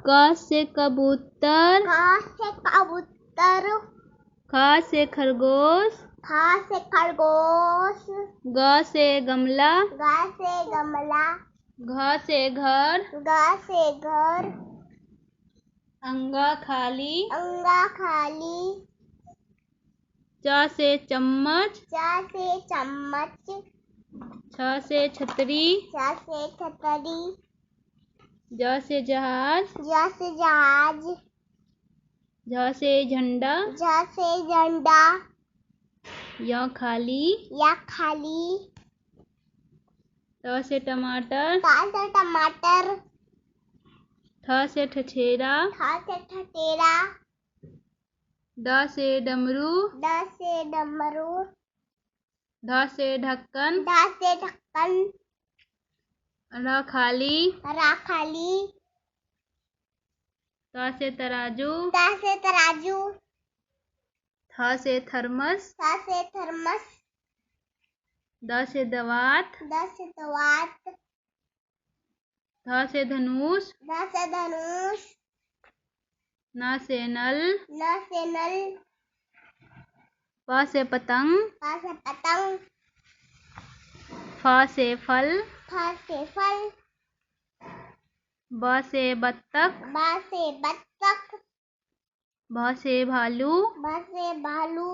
क से कबूतर, क से कबूतर, ख से खरगोश, ख से खरगोश, ग से गमला, ग से गमला, घ से घर, घ से घर, अंगा खाली, अंगा खाली, च से चम्मच, च से चम्मच, छ से छतरी, छ से छतरी, ज से जहाज, ज से जहाज, झ से झंडा, झ से झंडा, य खाली, या खाली, त से टमाटर, ट से टमाटर, ठ से ठठेरा, ठ से ठठेरा, ड से डमरू, ड से डमरू, ढ से ढक्कन, ढ से ढक्कन, र खाली, रा खाली, त से तराजू, त से तराजू, थ से थर्मस, थ से थर्मस, द से दवात, द से दवात, ध से धनुष, ध से धनुष, न से नल, न से नल, प से पतंग, प से पतंग, फ से फल, फ से फल, ब से बत्तख, ब से बत्तख, भ से भालू, भ से भालू,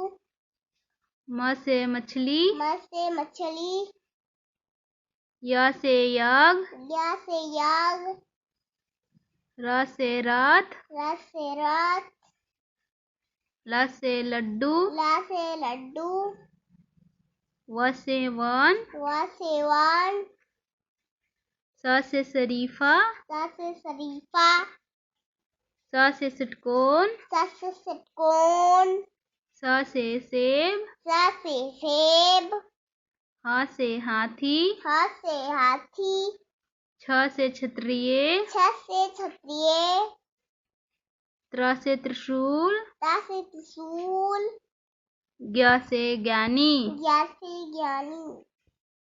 म से मछली, म से मछली, य से यज्ञ, य से यज्ञ, र से रथ, र से रथ, ल से लड्डू, ल से लड्डू, व से वन, व से वन, स से शरीफा, स से शरीफा, स से षटकोण, स से षटकोण, स से सेब, स से सेब, ह से हाथी, ह से हाथी, छ से क्षत्रिय, छ से क्षत्रिय, त्र से त्रिशूल, त से त्रिशूल, ज्ञ से ज्ञानी। ज्ञ से ज्ञानी।